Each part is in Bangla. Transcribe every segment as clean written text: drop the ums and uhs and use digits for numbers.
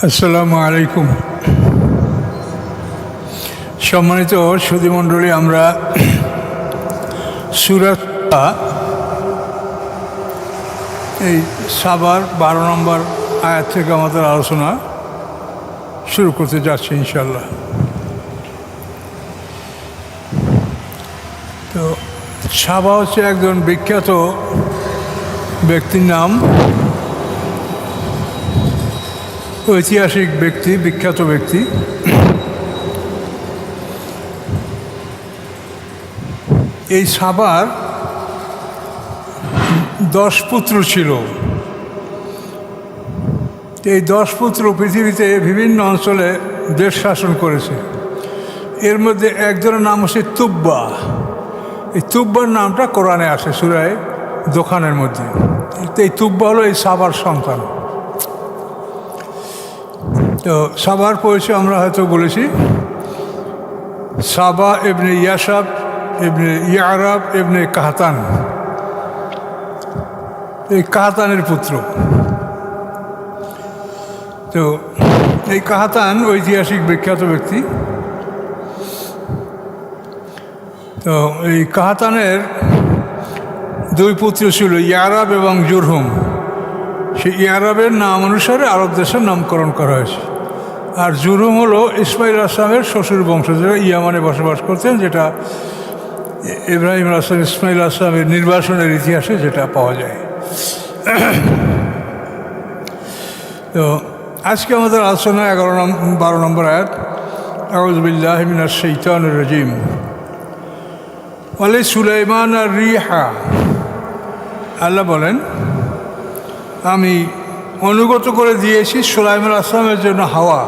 আসসালামু আলাইকুম। সম্মানিত সুধীমণ্ডলী, আমরা সূরা এই সাবার 12 নম্বর আয়াত থেকে আমাদের আলোচনা শুরু করতে যাচ্ছি ইনশাল্লাহ। তো সাবা হচ্ছে একজন বিখ্যাত ব্যক্তির নাম, ঐতিহাসিক ব্যক্তি, বিখ্যাত ব্যক্তি। এই সাবার 10 পুত্র ছিল। এই 10 পুত্র পৃথিবীতে বিভিন্ন অঞ্চলে দেশ শাসন করেছে। এর মধ্যে একজনের নাম হচ্ছে তুব্বা। এই তুব্বার নামটা কোরআনে আসে সূরা দোখানের মধ্যে। এই তুব্বা হলো এই সাবার সন্তান। তো সাবার পরিচয় আমরা হয়তো বলেছি, সাবা ইবনে ইয়াসাব ইবনে ইয়ারাব ইবনে কাহাতান, এই কাহাতানের পুত্র। তো এই কাহাতান ঐতিহাসিক বিখ্যাত ব্যক্তি। তো এই কাহাতানের 2 পুত্র ছিল, ইয়ারাব এবং জুরহুম। সেই ইয়ারাবের নাম অনুসারে আরব দেশের নামকরণ করা হয়েছে। আর জুরহুম হলো ইসমাইল আসলামের শ্বশুর বংশ, যারা ইয়ামানে বসবাস করতেন, যেটা ইব্রাহিম আসলাম ইসমাইল আসলামের নির্বাসনের ইতিহাসে যেটা পাওয়া যায়। তো আজকে আমাদের আলোচনা 12 নম্বর আয়াত। আউযু বিল্লাহি মিনাশ শাইতানির রাজিম। ওয়ালি সুলাইমান আর রিহা, আল্লাহ বলেন, আমি অনুগত করে দিয়েছি সুলাইমান আসলামের জন্য হাওয়া,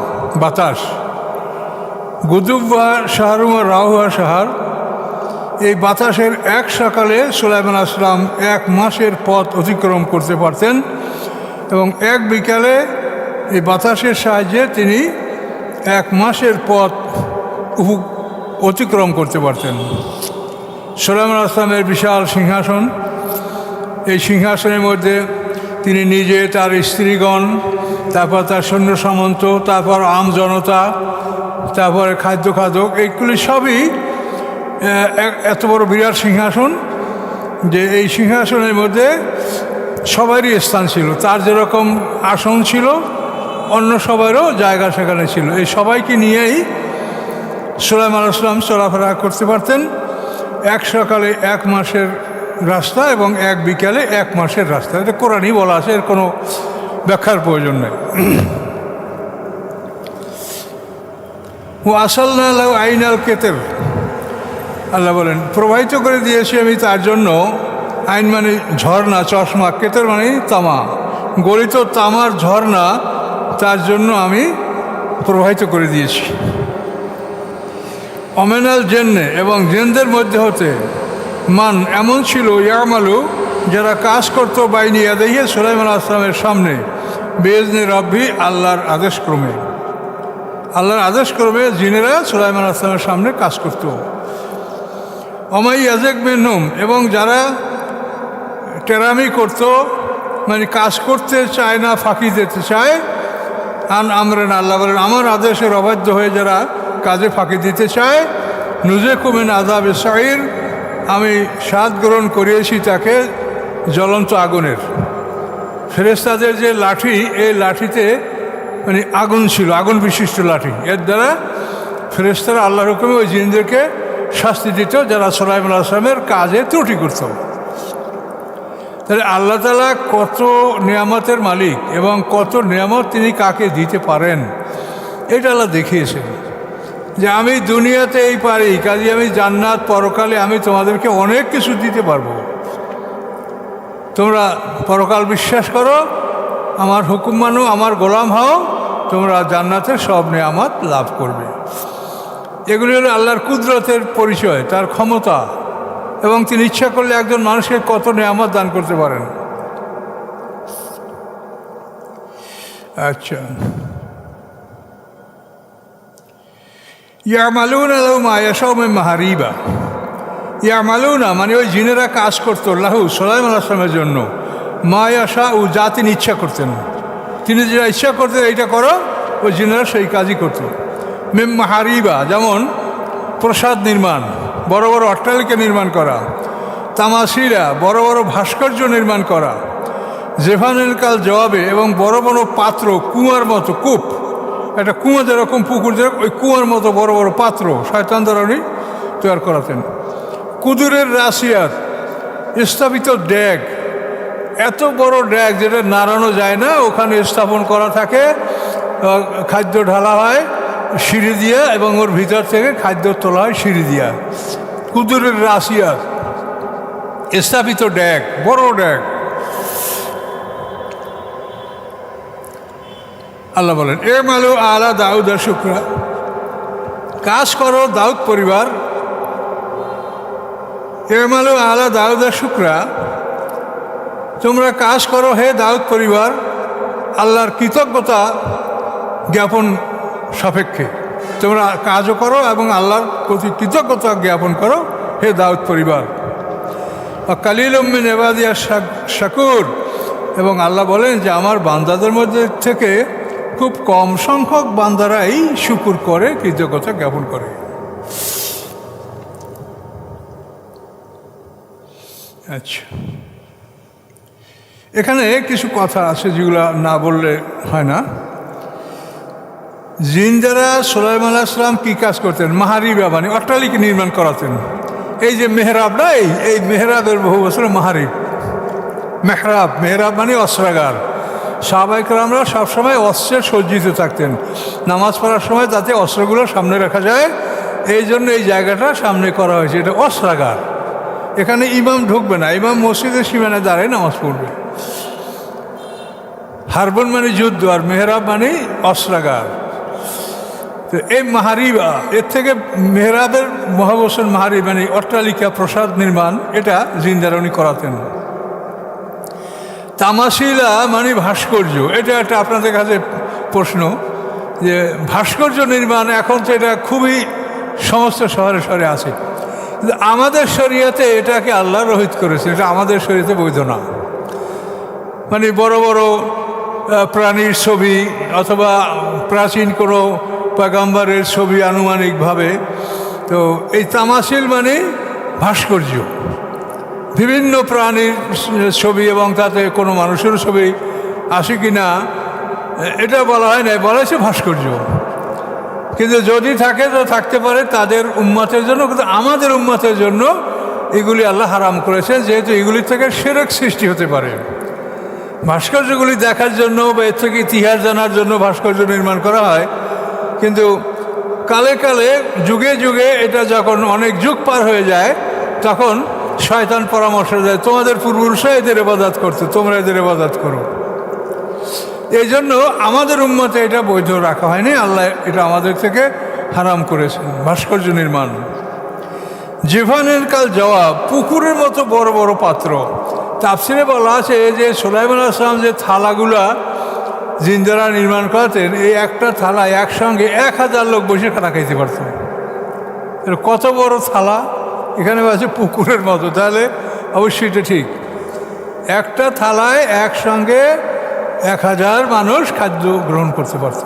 বাতাস। গুদুব্বা শাহরুমা রাহুয়া শাহার, এই বাতাসের এক সকালে সুলাইমান আসলাম 1 মাসের পথ অতিক্রম করতে পারতেন, এবং এক বিকালে এই বাতাসের সাহায্যে তিনি 1 মাসের পথ অতিক্রম করতে পারতেন। সুলাইমান আসলামের বিশাল সিংহাসন, এই সিংহাসনের মধ্যে তিনি নিজে, তার স্ত্রীগণ, তারপর তার সৈন্য সামন্ত, তারপর আম জনতা, তারপরে খাদ্য খাদক, এইগুলি সবই এত বড় বিরাট সিংহাসন যে এই সিংহাসনের মধ্যে সবারই স্থান ছিল। তার যেরকম আসন ছিল, অন্য সবারও জায়গা সেখানে ছিল। এই সবাইকে নিয়েই সুলাইমান আসলাম চলাফেরা করতে পারতেন। 1 সকালে 1 মাসের রাস্তা এবং 1 বিকালে 1 মাসের রাস্তা। এটা কোরআনই বলা আছে, এর কোনো ব্যাখ্যার প্রয়োজন নেই। ও আসাল্লাহ আইনাল কেতের, আল্লাহ বলেন, প্রবাহিত করে দিয়েছি আমি তার জন্য, আইন মানে ঝর্ণা, চশমা, কেতের মানে তামা, গলিত তামার ঝর্ণা তার জন্য আমি প্রবাহিত করে দিয়েছি। অমেনাল জেন্নে, এবং জেনদের মধ্যে হতে মান এমন ছিল, ইয়ামালু, যারা কাজ করতো, বাইনি ইয়াদাইয়ে, সুলাইমান আসলামের সামনে, বেজনে রব্বি, আল্লাহর আদেশক্রমে। আল্লাহর আদেশক্রমে জিনেরা সুলাইমান আসলামের সামনে কাজ করত। অমাই ইয়াজেক মেনহুম, এবং যারা টেরামি করত, মানে কাজ করতে চায় না, ফাঁকি দিতে চায়, আন আমরেন, আল্লাহ বলেন, আমার আদেশের অবাধ্য হয়ে যারা কাজে ফাঁকি দিতে চায়, নুজে কুমেন আযাবে সাঈর, আমি স্বাদ গ্রহণ করিয়েছি তাকে জ্বলন্ত আগুনের। ফেরেশতাদের যে লাঠি, এই লাঠিতে মানে আগুন ছিল, আগুন বিশিষ্ট লাঠি। এর দ্বারা ফেরেশতারা আল্লাহর হুকুমে ওই জিনদেরকে শাস্তি দিত যারা সুলাইমান আসলামের কাজে ত্রুটি করত। তাহলে আল্লাহ তাআলা কত নিয়ামতের মালিক এবং কত নিয়ামত তিনি কাকে দিতে পারেন, এটা আল্লাহ দেখিয়েছেন। যে আমি দুনিয়াতে এই পারি, কাজে আমি জান্নাত, পরকালে আমি তোমাদেরকে অনেক কিছু দিতে পারবো। তোমরা পরকাল বিশ্বাস করো, আমার হুকুম মানো, আমার গোলাম হও, তোমরা জান্নাতের সব নিয়ামত লাভ করবে। এগুলি হলো আল্লাহর কুদরতের পরিচয়, তার ক্ষমতা, এবং তিনি ইচ্ছা করলে একজন মানুষকে কত নিয়ামত দান করতে পারেন। আচ্ছা, ইয়ামালুনা লাহু মা ইয়াশাউ মিন মাহারিবা, ইয়ামালুনা মানে ওই জিনেরা কাজ করতো, লাহু সুলাইমান আসলামের জন্য, মা ইয়াশাউ, যা তিনি ইচ্ছা করতেন। তিনি যেটা ইচ্ছা করতেন এইটা করো, ওই জিনেরা সেই কাজই করত। মিম মাহারিবা, যেমন প্রসাদ নির্মাণ, বড় বড় অট্টালিকা নির্মাণ করা, তামাসিরা, বড় বড় ভাস্কর্য নির্মাণ করা, জেফানের কাল জবাবে, এবং বড় বড় পাত্র, কুয়ার মতো কূপ, একটা কুয়া যেরকম পুকুর যেরকম ওই কুয়ার মতো বড় বড় পাত্র শয়তান দ্বারা উনি তৈরি করাতেন। কুদুরের রাশিয়াত, স্থাপিত ড্যাগ, এত বড় ড্যাগ যেটা নাড়ানো যায় না, ওখানে স্থাপন করা থাকে, খাদ্য ঢালা হয় সিঁড়ি দিয়া, এবং ওর ভিতর থেকে খাদ্য তোলা হয় সিঁড়ি দিয়া। কুদুরের রাশিয়াত, স্থাপিত ড্যাগ, বড় ড্যাগ। আল্লাহ বলেন এ মালু আলা দাউদ আর শুকরা, কাজ করো দাউদ পরিবার, এ মালু আলা দাউদ আর শুকরা, তোমরা কাজ করো হে দাউদ পরিবার আল্লাহর কৃতজ্ঞতা জ্ঞাপন সাপেক্ষে, তোমরা কাজও করো এবং আল্লাহর প্রতি কৃতজ্ঞতা জ্ঞাপন করো হে দাউদ পরিবার। কালিল মিন ইবাদিয়া শাকুর, এবং আল্লাহ বলেন যে আমার বান্দাদের মধ্যে থেকে খুব কম সংখ্যক বান্দারাই শুকুর করে, কৃতজ্ঞতা জ্ঞাপন করে। আচ্ছা, এখানে কিছু কথা আছে যেগুলো না বললে হয় না। জিন যারা সুলাইমান আলাইহিস সালাম কী কাজ করতেন? মাহারিবা মানে অট্টালিকা নির্মাণ করাতেন। এই যে মেহরাব না, এই মেহরাবের বহু বছর মাহারিব, মেহরাব, মেহরাব মানে অস্ত্রাগার। সাহাবায়ে কেরামরা সবসময় অস্ত্রে সজ্জিত থাকতেন, নামাজ পড়ার সময় তাতে অস্ত্রগুলো সামনে রাখা যায়, এই জন্য এই জায়গাটা সামনে করা হয়েছে, এটা অস্ত্রাগার। এখানে ইমাম ঢুকবে না, ইমাম মসজিদের সীমানায় দাঁড়ায় নামাজ পড়বে। হারবন মানে যুদ্ধ, আর মেহরাব মানে অস্ত্রাগার। তো এই মাহারিবা, এর থেকে মেহরাবের মহাবসন মাহারিব মানে অট্টালিকা, প্রসাদ নির্মাণ, এটা জিন্দারা উনি করাতেন। তামাশিলা মানে ভাস্কর্য, এটা একটা আপনাদের কাছে প্রশ্ন যে ভাস্কর্য নির্মাণ, এখন তো এটা খুবই সমস্ত শহরে শহরে আছে, কিন্তু আমাদের শরীয়তে এটাকে আল্লাহ রহিত করেছে, এটা আমাদের শরীয়তে বৈধ না। মানে বড় বড় প্রাণীর ছবি অথবা প্রাচীন কোনো পয়গম্বরের ছবি আনুমানিকভাবে, তো এই তামাশিল মানে ভাস্কর্য, বিভিন্ন প্রাণীর ছবি এবং তাতে কোনো মানুষের ছবি আসে কি না এটা বলা হয় না, বলা হয়েছে ভাস্কর্য। কিন্তু যদি থাকে তো থাকতে পারে তাদের উম্মতের জন্য, কিন্তু আমাদের উম্মতের জন্য এগুলি আল্লাহ হারাম করেছেন, যেহেতু এগুলি থেকে শিরক সৃষ্টি হতে পারে। ভাস্কর্যগুলি দেখার জন্য বা এর থেকে ইতিহাস জানার জন্য ভাস্কর্য নির্মাণ করা হয়, কিন্তু কালে কালে যুগে যুগে এটা যখন অনেক যুগ পার হয়ে যায়, তখন শয়তান পরামর্শ দেয় তোমাদের পূর্বপুরুষরা এদের ইবাদত করতো, তোমরা এদের ইবাদত করো। এই জন্য আমাদের উম্মতে এটা বৈধ রাখা হয়নি, আল্লাহ এটা আমাদের থেকে হারাম করেছেন ভাস্কর্য নির্মাণ। জিফানের কাল জবাব, পুকুরের মতো বড় বড় পাত্র। তাফসিরে বলা আছে যে সুলাইমান আলাইহিস সালাম যে থালাগুলা জিন্দারা নির্মাণ করাতেন, এই একটা থালা একসঙ্গে 1000 লোক বসে খানা খাইতে পারত। কত বড় থালা, এখানে আছে পুকুরের মতো, তাহলে অবশ্যই এটা ঠিক। একটা থালায় একসঙ্গে 1000 মানুষ খাদ্য গ্রহণ করতে পারত।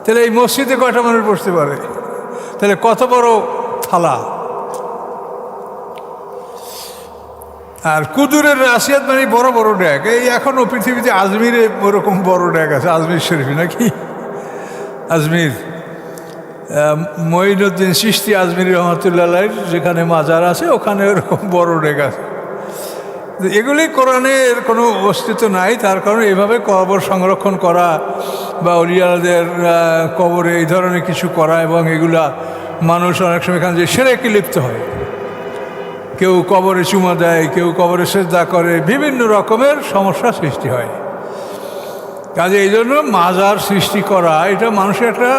তাহলে এই মসজিদে কয়টা মানুষ বসতে পারে? তাহলে কত বড় থালা। আর কুদুরের রাশিয়াত মানে বড় বড় ড্যাগ। এই এখনও পৃথিবীতে আজমিরে ওরকম বড় ড্যাগ আছে, আজমির শরীফ নাকি, আজমির মঈনুদ্দিন চিশতি আজমির রহমতুল্লাহর যেখানে মাজার আছে, ওখানে ওরকম বড় ড্যাগ আছে। এগুলি কোরআনের কোনো অস্তিত্ব নাই, তার কারণ এভাবে কবর সংরক্ষণ করা বা ওলিয়াদের কবরে এই ধরনের কিছু করা, এবং এগুলা মানুষ অনেক সময় এখানে যে শিরকে লিপ্ত হয়, কেউ কবরে চুমা দেয়, কেউ কবরে সেজদা করে, বিভিন্ন রকমের সমস্যা সৃষ্টি হয়। কাজে এই জন্য মাজার সৃষ্টি করা এটা মানুষের একটা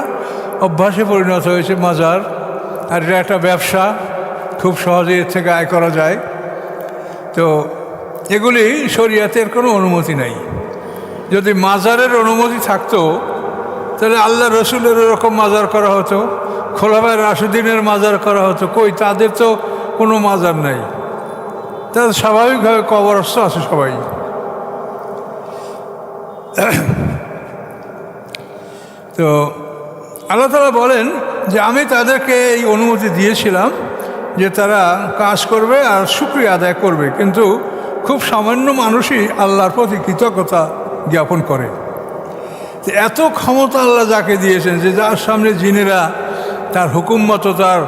অভ্যাসে পরিণত হয়েছে, মাজার। আর এটা একটা ব্যবসা, খুব সহজে এর থেকে আয় করা যায়। তো এগুলি শরিয়াতের কোনো অনুমতি নাই। যদি মাজারের অনুমতি থাকতো তাহলে আল্লাহ রসুলের এরকম মাজার করা হতো, খোলাফায়ে রাশিদিনের মাজার করা হতো। কই, তাদের তো কোনো মাজার নাই, তাদের স্বাভাবিকভাবে কবরস্থ আছে সবাই। তো আল্লাহ তাআলা বলেন যে আমি তাদেরকে এই অনুমতি দিয়েছিলাম যে তারা কাজ করবে আর শুকরিয়া আদায় করবে, কিন্তু খুব সামান্য মানুষই আল্লাহর প্রতি কৃতজ্ঞতা জ্ঞাপন করে। এত ক্ষমতা আল্লাহ যাকে দিয়েছেন যে যার সামনে জিনেরা তার হুকুম মতো, তার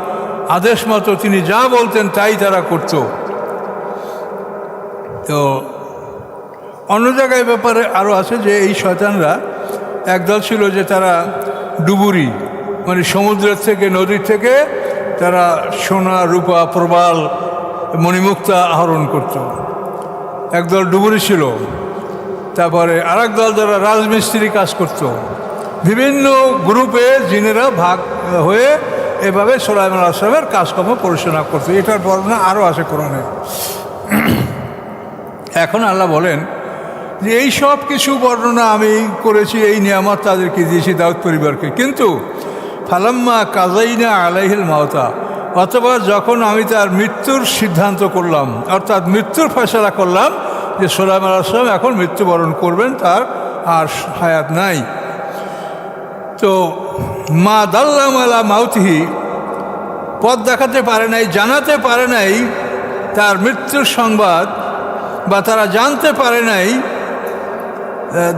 আদেশ মতো তিনি যা বলতেন তাই তারা করত। তো অন্য জায়গায় ব্যাপারে আরও আছে যে এই শয়তানরা একদল ছিল যে তারা ডুবুরি, মানে সমুদ্রের থেকে, নদীর থেকে তারা সোনা, রূপা, প্রবাল, মণিমুক্তা আহরণ করত। একদল ডুবুরি ছিল। তারপরে আরেক দল যারা রাজমিস্ত্রি কাজ করত। বিভিন্ন গ্রুপে জিনেরা ভাগ হয়ে এভাবে সুলাইমান আলাইহিস সালামের কাজকর্ম পরিচালনা করত। এটার বর্ণনা আরও আছে কোরআনে। এখন আল্লাহ বলেন যে এই সব কিছু বর্ণনা আমি করেছি, এই নিয়ামত তাদেরকে দিয়েছি দাউদ পরিবারকে, কিন্তু ফালাম্মা কাযাইনা আলাইহিল মাউতা, অথবা যখন আমি তার মৃত্যুর সিদ্ধান্ত করলাম, অর্থাৎ মৃত্যুর ফয়সালা করলাম যে সুলাইমান আলাইহিস সালাম এখন মৃত্যুবরণ করবেন, তার আর হায়াত নাই। তো মা দাল্লাম আলা মাউতিহি, পথ দেখাতে পারে নাই, জানাতে পারে নাই তার মৃত্যুর সংবাদ, বা তারা জানতে পারে নাই।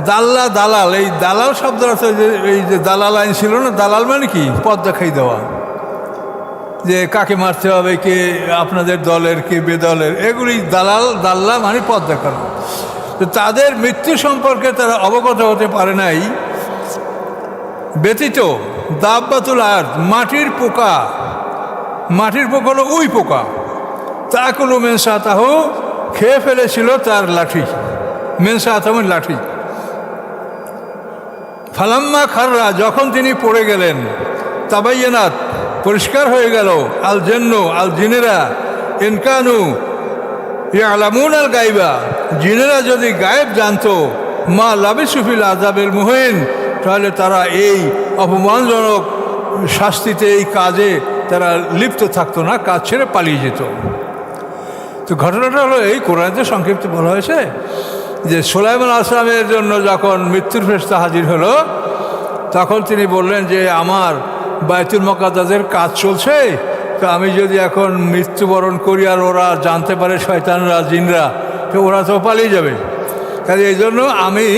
দালাল, এই দালাল শব্দটা তো এই যে দালাল আইন ছিল না, দালাল মানে কি? পথ দেখাই দেওয়া, যে কাকে মারতে হবে, কে আপনাদের দলের, কে বেদলের, এগুলি দাল্লা মানে পথ দেখানো। তো তাদের মৃত্যু সম্পর্কে তারা অবগত হতে পারে নাই ব্যতীত দাব্বাতুল আরদ, মাটির পোকা হলো উই পোকা, তাকুলু মিন সাতাহু, খেয়ে ফেলেছিল তার লাঠি, মিন সাতাহু লাঠি। ফালাম্মা খাররা, যখন তিনি পড়ে গেলেন, তাবাইয়ানাত, পরিষ্কার হয়ে গেল, আল জান্নু, আল জিনেরা, ইনকানু ইয়ালামুন আল গায়বা, জিনেরা যদি গায়েব জানতো, মা লাবিসু ফিল আযাবিল মুহিন, তাহলে তারা এই অপমানজনক শাস্তিতে, এই কাজে তারা লিপ্ত থাকতো না, কাজ ছেড়ে পালিয়ে যেত। তো ঘটনাটা হলো এই, কোরআনে সংক্ষিপ্ত বলা হয়েছে যে সুলাইমান আলাইহিস সালামের জন্য যখন মৃত্যুর ফেরেশতা হাজির হলো, তখন তিনি বললেন যে আমার বাইতুল মুকাদ্দাসের কাজ চলছে, তো আমি যদি এখন মৃত্যুবরণ করি আর ওরা জানতে পারে, শয়তানরা, জিনরা, তো ওরা তো পালিয়ে যাবে। কাজে এই জন্য আমি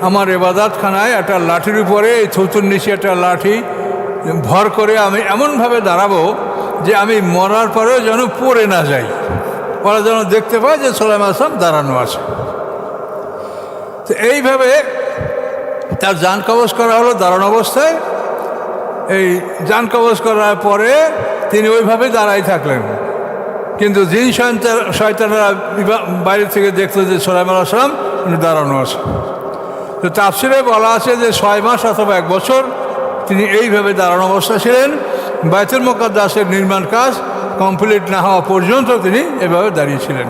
আমার ইবাদতখানায় একটা লাঠির উপরে, এই থুতুর নিচে একটা লাঠি ভর করে আমি এমনভাবে দাঁড়াবো যে আমি মরার পরেও যেন পড়ে না যাই, ওরা যেন দেখতে পায় যে সুলাইমান আলাইহিস সালাম দাঁড়ানো আছে। তো এইভাবে তার জান কবজ করা হলো দাঁড়ানো অবস্থায়। এই জান কবজ করার পরে তিনি ওইভাবে দাঁড়াই থাকলেন, কিন্তু জিন শয়তানরা বাইরে থেকে দেখতো যে সুলাইমান আলাইহিস সালাম দাঁড়ানো আছে। তো তাফসিরে বলা আছে যে 6 মাস অথবা 1 বছর তিনি এইভাবে দাঁড়ানো অবস্থা ছিলেন। বাইতুল মুকাদ্দাসের নির্মাণ কাজ কমপ্লিট না হওয়া পর্যন্ত তিনি এভাবে দাঁড়িয়েছিলেন।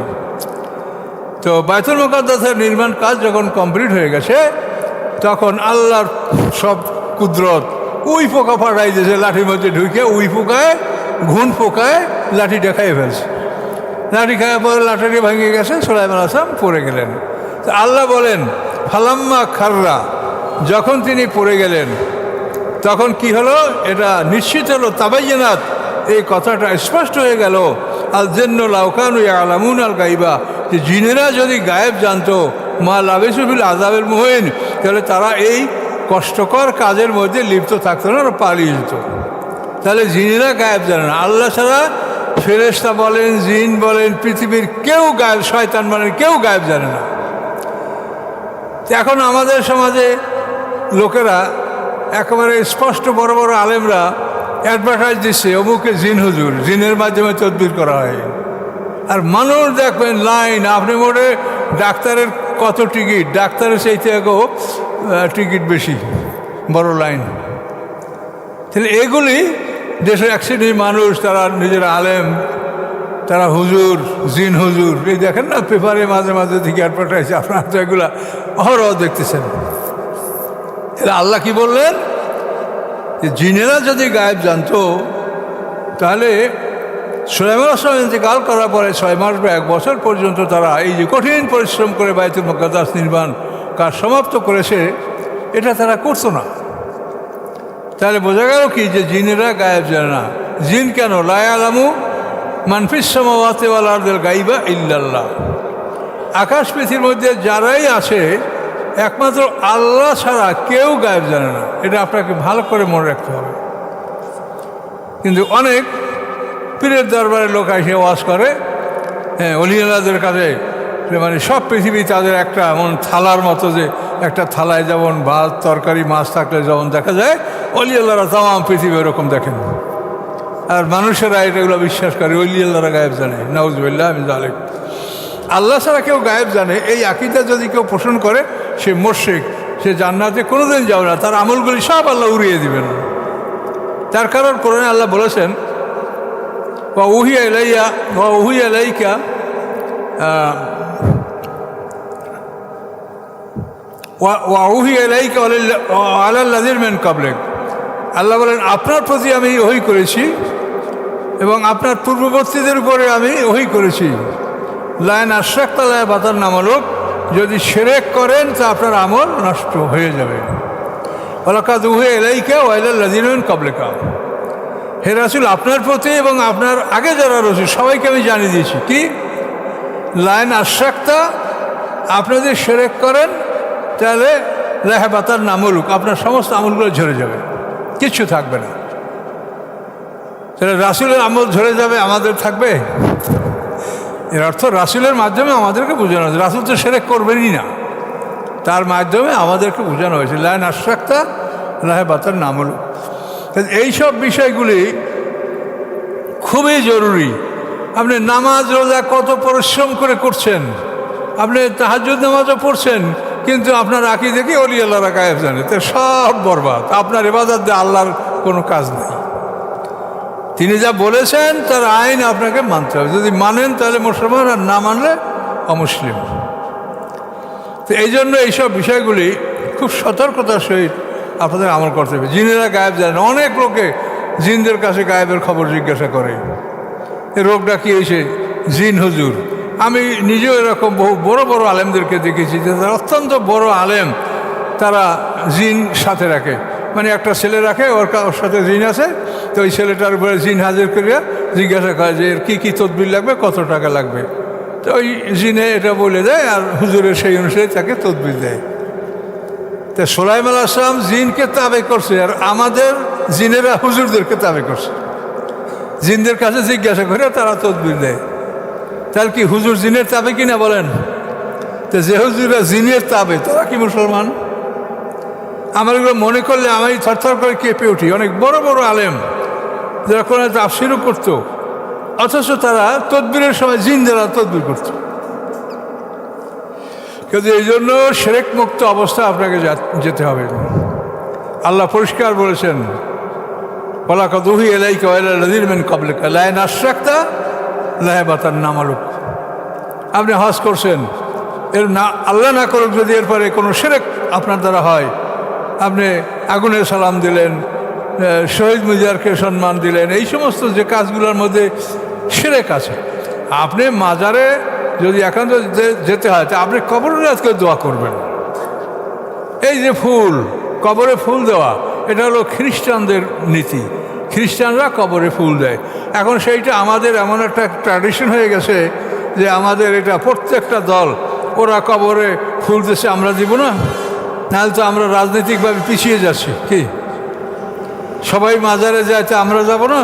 তো বাইতুল মুকাদ্দাসের নির্মাণ কাজ যখন কমপ্লিট হয়ে গেছে, তখন আল্লাহর সব কুদরত, উই পোকা ফাটাই দিয়েছে লাঠির মধ্যে ঢুকে, উই পোকায়, ঘুণ পোকায় লাঠিটা খাইয়ে ফেলছে। লাঠি খাওয়ার পরে লাঠিটি ভেঙে গেছে, সুলাইমান আলাইহিস সালাম পড়ে গেলেন। তো আল্লাহ বলেন ফালাম্মা খাররা, যখন তিনি পড়ে গেলেন, তখন কি হলো? এটা নিশ্চিত হলো, তাবাইয়ানাত, এই কথাটা স্পষ্ট হয়ে গেল, আল জান্নু লাউ কানু ইয়ালামুন আল গায়বা, যে জিনেরা যদি গায়েব জানতো, মা লাবিসু ফিল আযাবিল মুহিন, তাহলে তারা এই কষ্টকর কাজের মধ্যে লিপ্ত থাকতো না, আর পালিয়ে যেত। তাহলে জিনেরা গায়েব জানে না, আল্লাহ ছাড়া ফেরেশতা বলেন, জিন বলেন, পৃথিবীর কেউ গায়েব, শয়তান বলেন, কেউ গায়েব জানে না। এখন আমাদের সমাজে লোকেরা একেবারে স্পষ্ট, বড় বড় আলেমরা অ্যাডভার্টাইজ দিচ্ছে, অমুকে জিন হুজুর, জিনের মাধ্যমে তদবির করা হয়। আর মানুষ দেখবেন লাইন, আপনি মোটে ডাক্তারের কত টিকিট, ডাক্তারের সেই থেকেও টিকিট বেশি, বড় লাইন। তাহলে এগুলি দেশের এক শ্রেণীর মানুষ, তারা নিজের আলেম, তারা হুজুর, জিন হুজুর, এই দেখেন না পেপারে মাঝে মাঝে দিকে অ্যাডভার্টাইজ, আপনারা তো এগুলা অহরহ দেখতেছেন। তাহলে আল্লাহ কি বললেন? যে জিনেরা যদি গায়েব জানতো, তাহলে সুলাইমান আলাইহিস সালাম ইন্তেকাল করার পরে 6 মাস বা 1 বছর পর্যন্ত তারা এই যে কঠিন পরিশ্রম করে বাইতুল মুকাদ্দাস নির্মাণ কাজ সমাপ্ত করেছে, এটা তারা করতো না। তাহলে বোঝা গেল কি যে জিনেরা গায়েব জানে না। জিন কেন? লা ইয়ালামু মান ফিস সামাওয়াতি ওয়াল আরদিল গায়বা ইল্লাল্লাহ। আকাশ পৃথিবীর মধ্যে যারাই আছে একমাত্র আল্লাহ ছাড়া কেউ গায়েব জানে না। এটা আপনাকে ভালো করে মনে রাখতে হবে। কিন্তু অনেক পীরের দরবারে লোক এসে ওয়াজ করে, হ্যাঁ, অলিয়ালাদের কাছে, মানে সব পৃথিবী তাদের একটা এমন থালার মতো, যে একটা থালায় যেমন ভাত তরকারি মাছ থাকলে যেমন দেখা যায়, অলিয়াল্লাহরা তাম পৃথিবী এরকম দেখেন। আর মানুষেরা এটাগুলো বিশ্বাস করে অলিয়াল্লাহরা গায়েব জানে। নাউজুবিল্লাহ মিন যালিক। আল্লাহ ছাড়া কেউ গায়েব জানে এই আকীদা যদি কেউ পোষণ করে, সে মুশরিক, সে জান্নাতে কোনোদিন যাবে না। তার আমলগুলি সব আল্লাহ উড়িয়ে দিবেন। তার কারণ কোরআনে আল্লাহ বলেছেন, ওয়া উহিয়া ইলাইয়া ওয়া উহিয়া ইলাইকা ওয়া উহিয়া ইলাইকা ওয়া আলাল্লাযিনা মিন ক্বাবলিক। আল্লাহ বলেন, আপনার প্রতি আমি ওহী করেছি এবং আপনার পূর্ববর্তীদের উপরে আমি ওহী করেছি, লা ইন আশরাকতা লা ইয়াহবাতান্না আমালুক, যদি শিরক করেন তা আপনার আমল নষ্ট হয়ে যাবে। ওয়া লাকাদ উহিয়া ইলাইকা ওয়া ইলাল্লাযিনা মিন ক্বাবলিকা। হে রাসূল, আপনার প্রতি এবং আপনার আগে যারা রাসূল সবাইকে আমি জানিয়ে দিয়েছি কি, লা ইন আশরাকতা, আপনি যদি শিরক করেন তাহলে লা ইয়াহবাতান্না আমালুক, আপনার সমস্ত আমলগুলো ঝরে যাবে, কিচ্ছু থাকবে না। তাহলে রাসূলের আমল ঝরে যাবে, আমাদের থাকবে? এর অর্থ রাসূলের মাধ্যমে আমাদেরকে বোঝানো হয়েছে। রাসূল তো শিরক করবেনই না, তার মাধ্যমে আমাদেরকে বোঝানো হয়েছে লা ইন আশরাকতা লা ইয়াহবাতান্না আমালুক। এইসব বিষয়গুলি খুবই জরুরি। আপনি নামাজ রোজা কত পরিশ্রম করে করছেন, আপনি তাহাজ্জুদ নামাজও পড়ছেন, কিন্তু আপনার আকীদা কি অলিয়াল্লাহরা গায়েব জানে, তো সব বরবাদ। আপনার ইবাদত দিয়ে আল্লাহর কোনো কাজ নেই। তিনি যা বলেছেন তার আইন আপনাকে মানতে হবে। যদি মানেন তাহলে মুসলমান, আর না মানলে অমুসলিম। তো এই জন্য এইসব বিষয়গুলি খুব সতর্কতার সহিত আপনাদের আমল করতে হবে। জিনেরা গায়েব জানেন। অনেক লোকে জিনদের কাছে গায়েবের খবর জিজ্ঞাসা করে, এই রোগটা কী হয়েছে, জিন হুজুর। আমি নিজেও এরকম বহু বড় বড় আলেমদেরকে দেখেছি যে তারা অত্যন্ত বড় আলেম, তারা জিন সাথে রাখে। মানে একটা ছেলে রাখে, ওর সাথে জিন আছে, তো ওই ছেলেটার উপরে জিন হাজির করিয়া জিজ্ঞাসা করে যে এর কী কী তদবির লাগবে, কত টাকা লাগবে। তো ওই জিনে এটা বলে দেয়, আর হুজুরের সেই অনুসারে তাকে তদবির দেয়। তো সুলাইমান আলাইহিস সালাম জিনকে তাবে করছে, আর আমাদের জিনেরা হুজুরদেরকে তাবে করছে। জিনদের কাছে জিজ্ঞাসা করে তারা তদবির দেয়। তাহলে কি হুজুর জিনের তাবে কিনা বলেন? তো যে হুজুরা জিনের তাবে, তারা কি মুসলমান? আমার এগুলো মনে করলে আমি থরথর করে কেঁপে উঠি। অনেক বড় বড় আলেম যারা কোনো তাফসীরও করতো, অথচ তারা তদবিরের সময় জিন দ্বারা তদবির করত। কিন্তু এই জন্য শিরক মুক্ত অবস্থা আপনাকে যেতে হবে। আল্লাহ পরিষ্কার বলেছেন, ওয়ালাকাদ উহিয়া ইলাইকা ওয়া ইলাল্লাযিনা মিন ক্বাবলিকা লা ইন আশরাকতা লা ইয়াহবাতান্না আমালুক। আপনি হজ করছেন, এর না আল্লাহ না করুক যদি এরপরে কোনো শিরক আপনার দ্বারা হয়, আপনি আগুনে সালাম দিলেন, শহীদ মুজারকে সম্মান দিলেন, এই সমস্ত যে কাজগুলোর মধ্যে শিরক আছে, আপনি মাজারে যদি একান্ত যেতে হয় তা আপনি কবরের আজকে দোয়া করবেন। এই যে ফুল, কবরে ফুল দেওয়া, এটা হলো খ্রিস্টানদের নীতি। খ্রিস্টানরা কবরে ফুল দেয়। এখন সেইটা আমাদের এমন একটা ট্র্যাডিশন হয়ে গেছে যে আমাদের এটা প্রত্যেকটা দল, ওরা কবরে ফুল দিচ্ছে, আমরা দিব না, নাহলে তো আমরা রাজনৈতিকভাবে পিছিয়ে যাচ্ছি। কি সবাই মাজারে যায়, তো আমরা যাব না?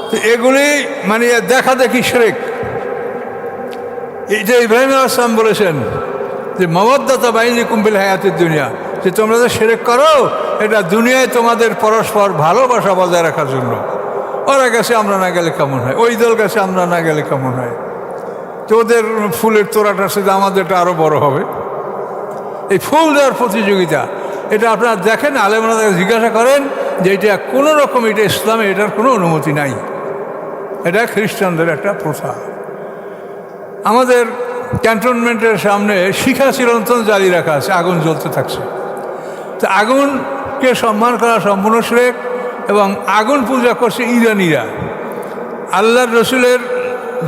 তো এগুলি মানে দেখা দেখি শিরক। এটা ইব্রাহিম আলাইহিস সালাম বলেছেন যে মাওয়াদ্দাতা বাইনাকুম ফিল হায়াতিদ দুনিয়া, যে তোমরা যে শিরক করো এটা দুনিয়ায় তোমাদের পরস্পর ভালোবাসা বজায় রাখার জন্য। ওরা গেছে আমরা না গেলে কেমন হয়, ওই দল গেছে আমরা না গেলে কেমন হয়, তো ওদের ফুলের তোড়াটার সাথে আমাদেরটা আরও বড় হবে। এই ফুল দেওয়ার প্রতিযোগিতা, এটা আপনারা দেখেন, আলেমরা জিজ্ঞাসা করেন যে এটা কোনো রকম, এটা ইসলামে এটার কোনো অনুমতি নাই, এটা খ্রিস্টানদের একটা প্রথা। আমাদের ক্যান্টনমেন্টের সামনে শিখা চিরন্তন জারি রাখা আছে, আগুন জ্বলতে থাকছে। তো আগুনকে সম্মান করা সম্পূর্ণ শিরক, এবং আগুন পূজা করছে ইরানিরা। আল্লাহর রসুলের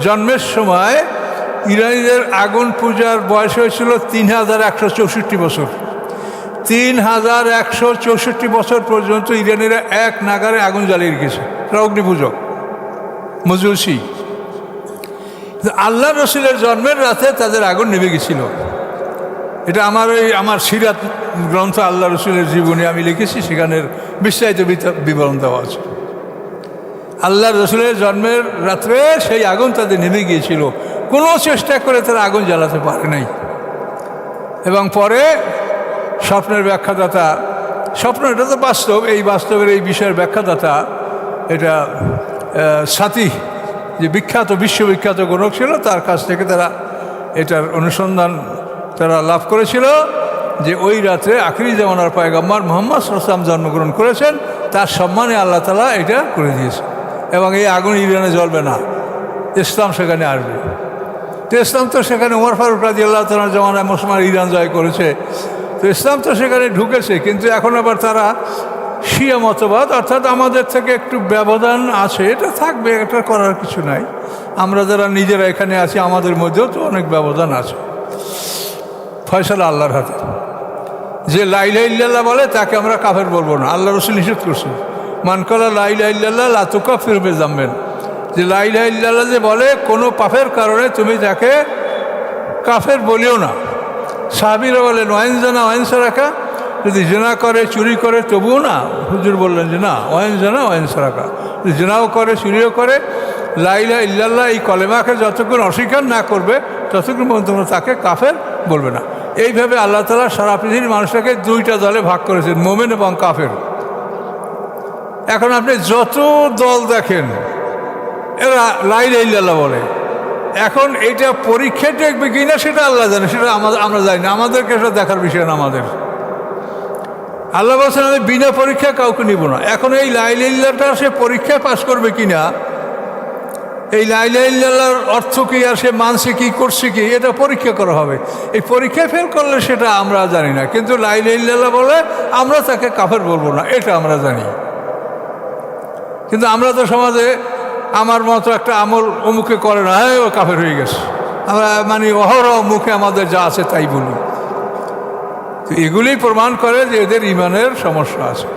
জন্মের সময় ইরানিদের আগুন পূজার বয়স হয়েছিল 3164 বছর। 3164 বছর পর্যন্ত ইরানিরা এক নাগারে আগুন জ্বালিয়ে রেখেছে, অগ্নিপূজক মজুসি। আল্লাহ রসুলের জন্মের রাতে তাদের আগুন নেমে গেছিল। এটা আমার সিরাত গ্রন্থ আল্লাহ রসুলের জীবনী আমি লিখেছি, সেখানের বিস্তারিত বিবরণ দেওয়া আছে। আল্লাহ রসুলের জন্মের রাত্রে সেই আগুন তাদের নেমে গিয়েছিল, কোনো চেষ্টা করে তারা আগুন জ্বালাতে পারে নাই। এবং পরে স্বপ্নের ব্যাখ্যাদাতা, স্বপ্ন এটা তো বাস্তব, এই বাস্তবের এই বিষয়ের ব্যাখ্যাদাতা এটা সাথী, যে বিখ্যাত বিশ্ববিখ্যাত গণক ছিল, তার কাছ থেকে তারা এটার অনুসন্ধান তারা লাভ করেছিল যে ওই রাত্রে আখিরি জামানার পয়গম্বর মুহাম্মদ সাল্লাল্লাহু আলাইহি ওয়াসাল্লাম জন্মগ্রহণ করেছেন, তার সম্মানে আল্লাহ তাআলা এটা করে দিয়েছে। এবং এই আগুন ইরানে জ্বলবে না, ইসলাম সেখানে আসবে। তো ইসলাম তো সেখানে ওমর ফারুক রাদিয়াল্লাহু তাআলার জামানায় মুসলমান ইরান জয় করেছে, তো ইসলাম তো সেখানে ঢুকেছে। কিন্তু এখন আবার তারা শিয়া মতবাদ, অর্থাৎ আমাদের থেকে একটু ব্যবধান আছে, এটা থাকবে, এটা করার কিছু নাই। আমরা যারা নিজেরা এখানে আছি আমাদের মধ্যেও তো অনেক ব্যবধান আছে। ফয়সালা আল্লাহর হাতে। যে লা ইলাহা ইল্লাল্লাহ বলে তাকে আমরা কাফের বলবো না, আল্লাহ রাসূল নিষেধ করছেন, মান ক্বালা লা ইলাহা ইল্লাল্লাহ লা তুকাফিরু বিযামবিন। যে লা ইলাহা ইল্লাল্লাহ যে বলে কোনো পাপের কারণে তুমি তাকে কাফের বলিও না। সাহাবীরা বলেন ওয়াইন জানা ওয়াইন সারাকা, যদি জিনা করে চুরি করে তবুও না। হুজুর বললেন যে না, ওয়াইন জানা ওয়াইন সারাকা, যদি জিনাও করে চুরিও করে, লা ইলাহা ইল্লাল্লাহ এই কলেমাকে যতক্ষণ অস্বীকার না করবে ততক্ষণ পর্যন্ত তোমরা তাকে কাফের বলবে না। এইভাবে আল্লাহ তাআলা সারা পৃথিবীর মানুষটাকে দুইটা দলে ভাগ করেছেন, মোমেন এবং কাফের। এখন আপনি যত দল দেখেন এরা লা ইলাহা ইল্লাল্লাহ বলে, এখন এটা পরীক্ষা দেখবে কি না সেটা আল্লাহ জানে, সেটা আমরা জানি না, আমাদেরকে সেটা দেখার বিষয় না আমাদের। আল্লাহ বলছেন আমি বিনা পরীক্ষা কাউকে নিব না। এখন এই লা ইলাহা ইল্লাল্লাহটা সে পরীক্ষায় পাস করবে কি না, এই লা ইলাহা ইল্লাল্লাহর অর্থ কি আর সে মানছে কি করছে কি, এটা পরীক্ষা করা হবে। এই পরীক্ষায় ফেল করলে সেটা আমরা জানি না, কিন্তু লা ইলাহা ইল্লাল্লাহ বলে আমরা তাকে কাফের বলবো না, এটা আমরা জানি। কিন্তু আমরা তো সমাজে আমার মতো একটা আমল অমুকে করে না, হ্যাঁ ও কাফের হয়ে গেছে, আমরা মানে অহরহ মুখে আমাদের যা আছে তাই বলি। তো এগুলি প্রমাণ করে যে এদের ইমানের সমস্যা আছে।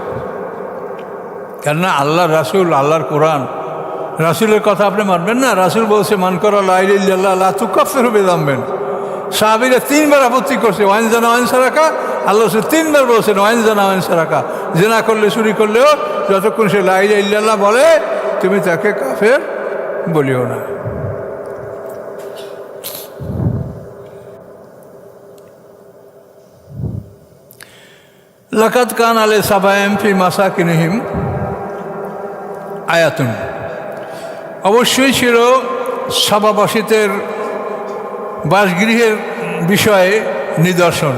কেননা আল্লাহ রাসূল, আল্লাহর কোরআন, রাসূলের কথা আপনি মানবেন না? রাসূল বলছে মান করা লা ইলাহা ইল্লাল্লাহ লা তুকাফিরু বিযামবিন। সাহাবীরা 3 বার আপত্তি করছে, ওয়াইন জানা ওয়াইন সারাকা, আল্লাহ 3 বার বলছেন ওয়াইন জানা ওয়াইন সারাকা, জিনা করলে চুরি করলেও যতক্ষণ সে লা ইলাহা ইল্লাল্লাহ বলে তুমি তাকে কাফের বলিও না। লাকাদ কানা লিসাবাইন ফি মাসাকিনিহিম আয়াতুন, অবশ্যই ছিল সাবাবাসীদের বাসগৃহের বিষয়ে নিদর্শন।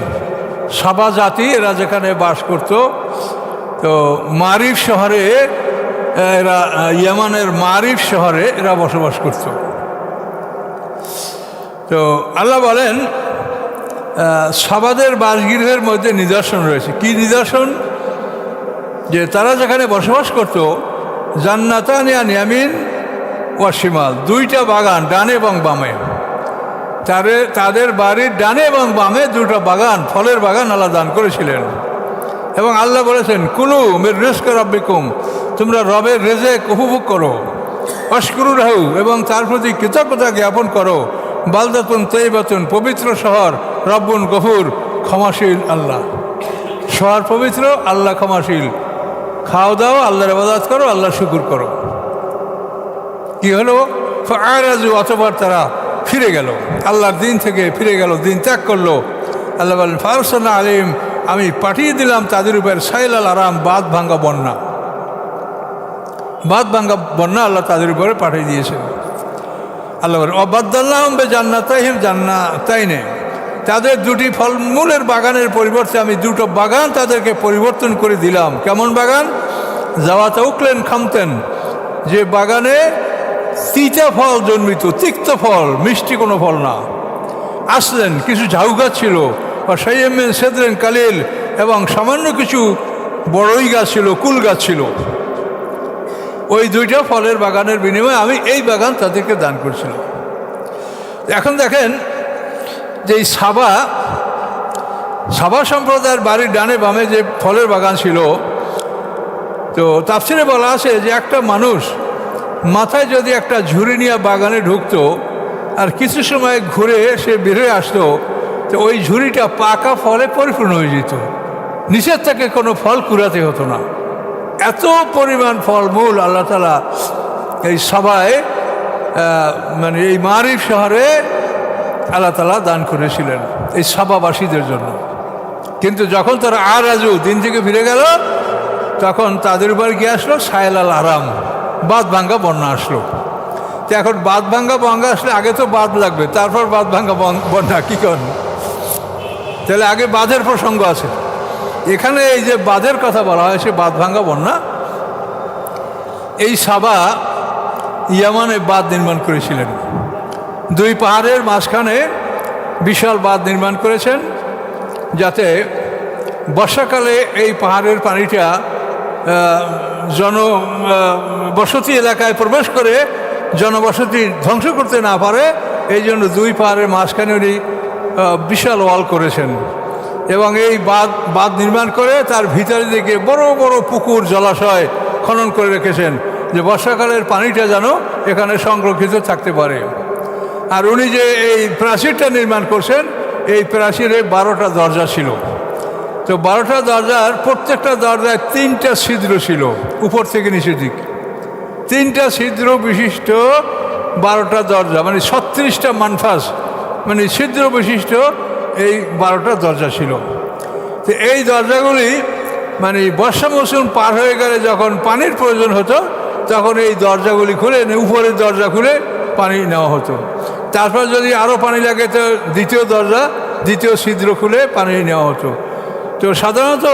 সাবা জাতি এরা যেখানে বাস করত, তো মারিফ শহরে এরা, ইয়ামানের মারিফ শহরে এরা বসবাস করত। তো আল্লাহ বলেন সাবাদের বাসগৃহের মধ্যে নিদর্শন রয়েছে। কি নিদর্শন? যে তারা যেখানে বসবাস করত, জান্নাতানি আন ইয়ামিন ওয়া শিমাল, 2টা বাগান ডানে এবং বামে। তাদের বাড়ির ডানে এবং বামে 2টা বাগান, ফলের বাগান আল্লাহ দান করেছিলেন। এবং আল্লাহ বলেছেন কুলু মির রিজকি রাব্বিকুম, তোমরা রবের রেজেক উপভোগ করো, ওয়াশকুরু লাহু, এবং তার প্রতি কৃতজ্ঞতা জ্ঞাপন করো, বালদাতুন তাইয়্যিবাতুন, পবিত্র শহর, রব্বুন গফুর, ক্ষমাশীল আল্লাহ। শহর পবিত্র, আল্লাহ ক্ষমাশীল। খাও দাও, আল্লাহর ইবাদত করো, আল্লাহর শুকর করো। কি হলো? ফাআরাজু, অতঃপর তারা ফিরে গেল, আল্লাহর দিন থেকে ফিরে গেল, দিন ত্যাগ করলো। আল্লাহ বলেন ফারসালনা আলাইহিম, আমি পাঠিয়ে দিলাম তাদের উপর সাইলাল আরাম, বাঁধ ভাঙ্গা বন্যা। বাঁধ ভাঙ্গা বন্যা আল্লাহ তাদের উপরে পাঠিয়ে দিয়েছেন। আল্লাহ বলেন অবাদ্দাল্লাহুম বিজান্নাতাইহিম জান্নাতাইনে, তাদের 2টি ফলমূলের বাগানের পরিবর্তে আমি 2টো বাগান তাদেরকে পরিবর্তন করে দিলাম। কেমন বাগান? জাওয়াতা উকলেন খামতেন, যে বাগানে তিতা ফল জন্মিত, তিক্ত ফল, মিষ্টি কোনো ফল না। আসলেন, কিছু ঝাউ গাছ ছিল, বা শাইয়্যিমিন সিদরিন কালিল, এবং সামান্য কিছু বড়ই গাছ ছিল, কুল গাছ ছিল। ওই 2টা ফলের বাগানের বিনিময়ে আমি এই বাগান তাদেরকে দান করছিলাম। এখন দেখেন যে এই সাবা সাবা সম্প্রদায়ের বাড়ির ডানে বামে যে ফলের বাগান ছিল, তো তাফসিরে বলা আছে যে একটা মানুষ মাথায় যদি একটা ঝুড়ি নিয়ে বাগানে ঢুকতো আর কিছু সময় ঘুরে সে বেরিয়ে আসতো, তো ওই ঝুড়িটা পাকা ফলে পরিপূর্ণ হয়ে যেত, নিচের থেকে কোনো ফল কুড়াতে হতো না। এত পরিমাণ ফলমূল আল্লাহ তাআলা এই সবাই মানে এই মারিফ শহরে আল্লাহ তাআলা দান করেছিলেন এই সাবাবাসীদের জন্য। কিন্তু যখন তারা আরাজু দিন থেকে ফিরে গেল, তখন তাদের উপর গিয়ে আসলো সায়লাল আরাম, বাঁধ ভাঙ্গা বন্যা আসলো। তো এখন বাঁধ ভাঙ্গা বন্যা আসলে আগে তো বাঁধ লাগবে, তারপর বাঁধ ভাঙ্গা বন্যা কী করেন? তাহলে আগে বাঁধের প্রসঙ্গ আছে। এখানে এই যে বাঁধের কথা বলা হয়েছে, বাঁধ ভাঙ্গা বন্যা, এই সাবা ইয়ামানে বাঁধ নির্মাণ করেছিলেন। দুই পাহাড়ের মাঝখানে বিশাল বাঁধ নির্মাণ করেছেন, যাতে বর্ষাকালে এই পাহাড়ের পানিটা জনবসতি এলাকায় প্রবেশ করে জনবসতি ধ্বংস করতে না পারে, এই জন্য দুই পাহাড়ের মাঝখানে উনি বিশাল ওয়াল করেছেন। এবং এই বাঁধ নির্মাণ করে তার ভিতরের দিকে বড় বড় পুকুর জলাশয় খনন করে রেখেছেন, যে বর্ষাকালের পানিটা যেন এখানে সংরক্ষিত থাকতে পারে। আর উনি যে এই প্রাচীরটা নির্মাণ করছেন, এই প্রাচীরে 12টা দরজা ছিল। তো 12টা দরজার প্রত্যেকটা দরজায় 3টা ছিদ্র ছিল, উপর থেকে নিচের দিক 3টা ছিদ্র বিশিষ্ট 12টা দরজা, মানে 36টা মানফাস, মানে ছিদ্র বিশিষ্ট এই 12টা দরজা ছিল। তো এই দরজাগুলি মানে বর্ষা মৌসুম পার হয়ে গেলে যখন পানির প্রয়োজন হতো, তখন এই দরজাগুলি খুলে, উপরের দরজা খুলে পানি নেওয়া হতো। তারপর যদি আরও পানি লাগে তো দ্বিতীয় ছিদ্র খুলে পানি নেওয়া হতো। তো সাধারণত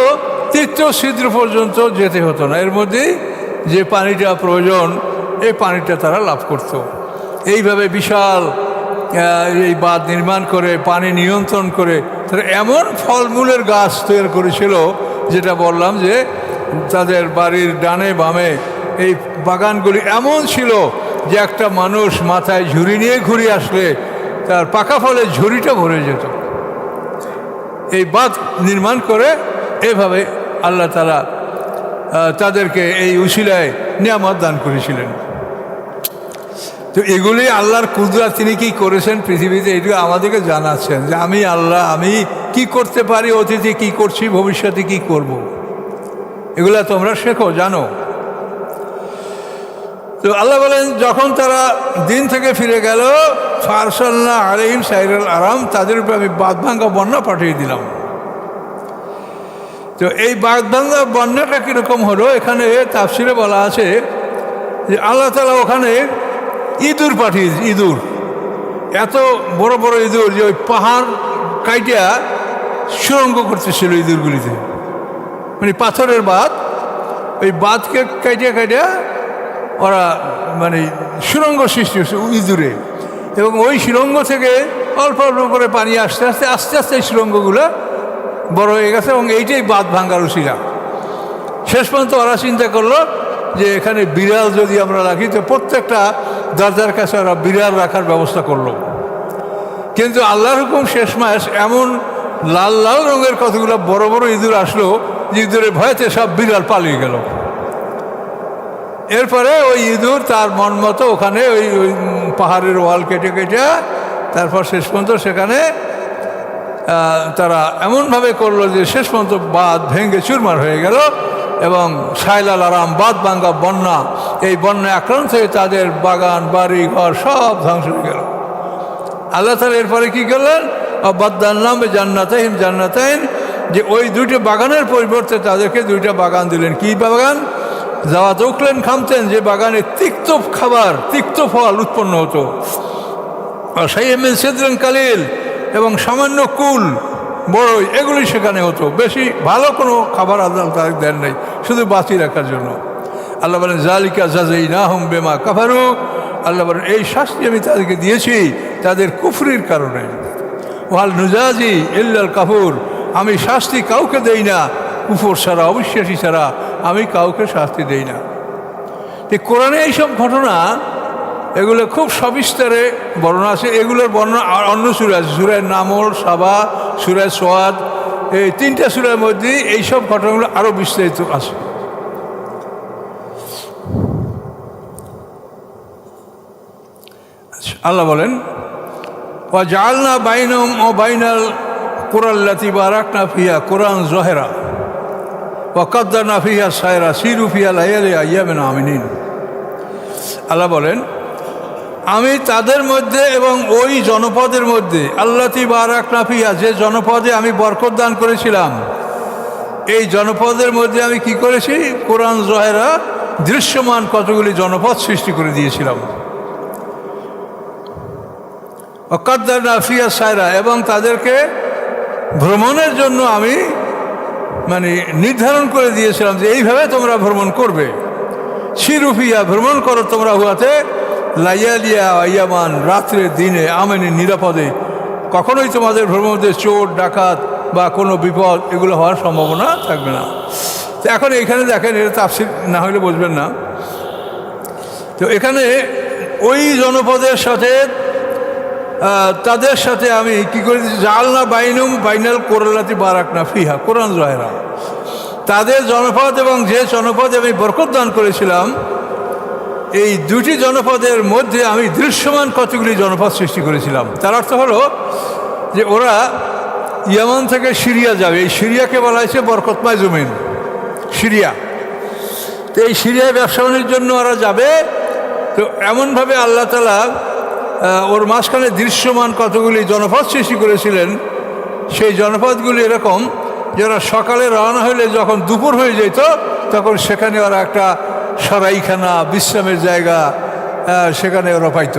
3য় ছিদ্র পর্যন্ত যেতে হতো না, এর মধ্যেই যে পানিটা প্রয়োজন এই পানিটা তারা লাভ করত। এইভাবে বিশাল এই বাঁধ নির্মাণ করে পানি নিয়ন্ত্রণ করে তারা এমন ফলমূলের গাছ তৈরি করেছিল, যেটা বললাম যে তাদের বাড়ির ডানে বামে এই বাগানগুলি এমন ছিল যে একটা মানুষ মাথায় ঝুড়ি নিয়ে ঘুরে আসলে তার পাকা ফলের ঝুড়িটা ভরে যেত। এই বাঁধ নির্মাণ করে এভাবে আল্লাহ তাআলা তাদেরকে এই উসিলায় নিয়ামত দান করেছিলেন। তো এগুলি আল্লাহর কুদরত, তিনি কি করেছেন পৃথিবীতে, এগুলো আমাদেরকে জানাচ্ছেন যে আমি আল্লাহ, আমি কি করতে পারি, অতীতে কি করছি, ভবিষ্যতে কি করব, এগুলা তোমরা শেখো, জানো। তো আল্লাহ বলেন, যখন তারা দিন থেকে ফিরে গেল, ফারসালনা আলাইহিম সাইলাল আরাম, তাদের উপরে আমি বাঁধ ভাঙ্গা বন্যা পাঠিয়ে দিলাম। তো এই বাঁধ ভাঙ্গা বন্যাটা কীরকম হলো, এখানে তাফসিরে বলা আছে যে আল্লাহ তাআলা ওখানে ইঁদুর পাঠিয়েছে। ইঁদুর, এত বড় বড় ইঁদুর যে ওই পাহাড় কাইটা সুরঙ্গ করতেছিল ইঁদুরগুলিতে, মানে পাথরের বাঁধ, ওই বাঁধকে কাইটা ওরা মানে সুরঙ্গ সৃষ্টি হচ্ছে ইঁদুরে, এবং ওই সুরঙ্গ থেকে অল্প অল্প করে পানি আস্তে আস্তে এই সুরঙ্গগুলো বড় হয়ে গেছে, এবং এইটাই বাঁধ ভাঙ্গার উসিলা। শেষ পর্যন্ত ওরা চিন্তা করলো যে এখানে বিড়াল যদি আমরা রাখি, তো প্রত্যেকটা দরজার কাছে ওরা বিড়াল রাখার ব্যবস্থা করলো। কিন্তু আল্লাহর হুকুম শেষমাস এমন লাল লাল রঙের কতগুলো বড় বড় ইঁদুর আসলো, যে ইঁদুরের ভয়েতে সব বিড়াল পালিয়ে গেল। এরপরে ওই ইঁদুর তার মন মতো ওখানে ওই পাহাড়ের ওয়াল কেটে তারপর শেষ পর্যন্ত সেখানে তারা এমনভাবে করলো যে শেষ পর্যন্ত বাঁধ ভেঙে চুরমার হয়ে গেল, এবং সায়লাল আরাম, বাঁধ ভাঙ্গা বন্যা, এই বন্যায় আক্রান্ত হয়ে তাদের বাগান বাড়ি ঘর সব ধ্বংস হয়ে গেল। আল্লাহ তাআলা এরপরে কী করলেন, বাদদালনাহুম জান্নাতাইন, যে ওই 2টি বাগানের পরিবর্তে তাদেরকে 2টা বাগান দিলেন। কি বাগান? জাওয়াত উকলেন খামতেন, যে বাগানে তিক্ত খাবার, তিক্ত ফল উৎপন্ন হতো। আর শাইমিন সিদরিন কালিল, এবং সামান্য কুল বড়ই, এগুলি সেখানে হতো। বেশি ভালো কোনো খাবার আল্লাহ তাদের দেন নাই, শুধু বাঁচিয়ে রাখার জন্য। আল্লাহ বলেন, জালিকা জাযাইনাহুম বিমা কাফারু, আল্লাহ বলেন এই শাস্তি আমি তাদেরকে দিয়েছি তাদের কুফরির কারণে। ওয়াল নুজাজি ইল্লাল কাফুর, আমি শাস্তি কাউকে দেই না কুফর ছাড়া, অবিশ্বাসী ছাড়া আমি কাউকে শাস্তি দেই না। তো কোরআনে এইসব ঘটনা এগুলো খুব সবিস্তারে বর্ণনা আছে। এগুলোর বর্ণনা অন্য সূরা আছে, সূরা নামল, সাবা, সূরা সোয়াদ, এই 3টা সূরার মধ্যে এইসব ঘটনাগুলো আরও বিস্তারিত আছে। আল্লাহ বলেন, ওয়া জাআলনা বাইনাহুম ওয়া বাইনাল কুরাল্লাতী বারাকনা ফিহা কুরআন যাহিরা ওয়া কাদ্দারনা ফিহা সায়রা সিরু ফিহা লায়ালি আইয়ামিন আমিনিন। আল্লাহ বলেন, আমি তাদের মধ্যে এবং ওই জনপদের মধ্যে আল্লাতী বারাকনা ফিহা, যে জনপদে আমি বরকত দান করেছিলাম, এই জনপদের মধ্যে আমি কি করেছি? কুরআন যাহিরা, দৃশ্যমান কতগুলি জনপদ সৃষ্টি করে দিয়েছিলাম। ওয়াকাদ্দারনা ফিহা সায়রা, এবং তাদেরকে ভ্রমণের জন্য আমি নির্ধারণ করে দিয়েছিলাম যে এইভাবে তোমরা ভ্রমণ করবে। সিরুফিয়া, ভ্রমণ করো তোমরা হুয়াতে, লাইয়ালিয়া আইয়ামান, রাত্রে দিনে, আমিনিন, নিরাপদে। কখনোই তোমাদের ভ্রমণে চোর ডাকাত বা কোনো বিপদ এগুলো হওয়ার সম্ভাবনা থাকবে না। তো এখন এখানে দেখেন, এটা তাফসীর না হলে বুঝবেন না। তো এখানে ওই জনপদের সাথে তাদের সাথে আমি কি করে দিচ্ছি? জাআলনা বাইনুম বাইনাল কুরাল্লাতী বারাকনা ফিহা কুরআন যাহিরা, তাদের জনপদ এবং যে জনপদে আমি বরকত দান করেছিলাম, এই দুটি জনপদের মধ্যে আমি দৃশ্যমান কতগুলি জনপদ সৃষ্টি করেছিলাম। তার অর্থ হলো যে ওরা ইয়ামান থেকে সিরিয়া যাবে। এই সিরিয়াকে বলা হয়েছে বরকতময় জমিন, সিরিয়া। তো এই সিরিয়ায় ব্যবসা বাণিজ্যের জন্য ওরা যাবে। তো এমনভাবে আল্লাহ তাআলা ওর মাঝখানে দৃশ্যমান কতগুলি জনপদ সৃষ্টি করেছিলেন। সেই জনপদগুলি এরকম, যারা সকালে রওনা হলে যখন দুপুর হয়ে যেত, তখন সেখানে ওরা একটা সরাইখানা, বিশ্রামের জায়গা সেখানে ওরা পাইত।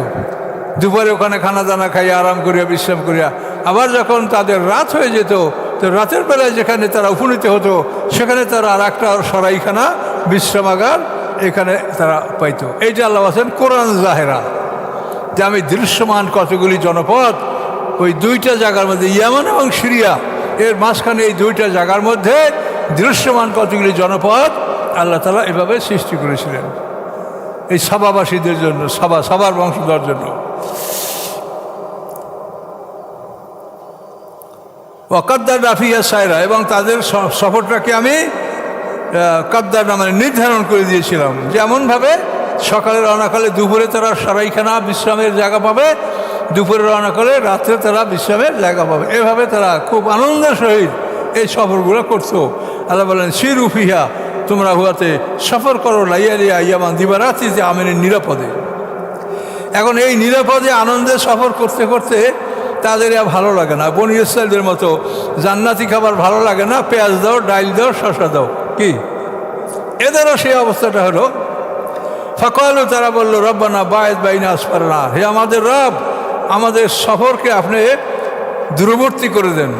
দুপুরে ওখানে খানা দানা খাইয়া আরাম করিয়া বিশ্রাম করিয়া, আবার যখন তাদের রাত হয়ে যেত, তো রাতের বেলায় যেখানে তারা উপনীত হতো, সেখানে তারা আর একটা সরাইখানা, বিশ্রামাগার এখানে তারা পাইত। এই যে আল্লাহ বলেন কুরআন যাহিরা, যে আমি দৃশ্যমান কতগুলি জনপদ ওই দুইটা জায়গার মধ্যে, ইয়ামান এবং সিরিয়া এর মাঝখানে, এই দুইটা জায়গার মধ্যে দৃশ্যমান কতগুলি জনপদ আল্লাহ তাআলা এভাবে সৃষ্টি করেছিলেন এই সাবাবাসীদের জন্য, সাবার বংশধর জন্য। ওয়াকাদ্দারনা ফিহা সায়রা, এবং তাদের সফরটাকে আমি কাদ্দারনা নির্ধারণ করে দিয়েছিলাম, যেমনভাবে সকালে রওনা করলে দুপুরে তারা সরাইখানা, বিশ্রামের জায়গা পাবে, দুপুরে রওনা করে রাত্রে তারা বিশ্রামের জায়গা পাবে। এভাবে তারা খুব আনন্দের সহিত এই সফরগুলো করতো। আল্লাহ বলেন, সিরু ফিহা, তোমরা হুয়াতে সফর করো, লাইয়ালিয়া ইয়ামান, দিবারাত্রিতে আমিনিন, নিরাপদে। এখন এই নিরাপদে আনন্দে সফর করতে করতে তাদের আর ভালো লাগে না। বনী ইসরাঈলদের মতো জান্নাতি খাবার ভালো লাগে না, পেঁয়াজ দাও, ডাইল দাও, শসা দাও, কি এদেরও সেই অবস্থাটা হলো। ফাকালু, তারা বলল, রব্বানা বায়েদ বাইনা আসফারনা, হে আমাদের রব, আমাদের সফরকে আপনি দূরবর্তী করে দেন।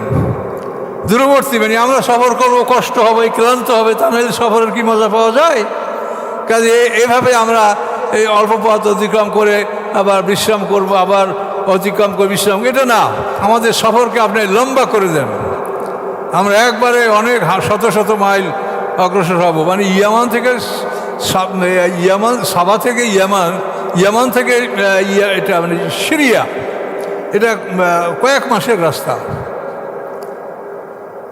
দূরবর্তী আমরা সফর করবো, কষ্ট হবে, ক্লান্ত হবে, তা নাহলে সফরের কি মজা পাওয়া যায়? কাজে এভাবে আমরা এই অল্প পথ অতিক্রম করে আবার বিশ্রাম করব, আবার অতিক্রম করে বিশ্রাম, এটা না, আমাদের সফরকে আপনি লম্বা করে দেন। আমরা একবারে অনেক শত শত মাইল অগ্রসর হব। ইয়ামান থেকে সাবা থেকে ইয়ামান থেকে এটা সিরিয়া, এটা কয়েক মাসের রাস্তা।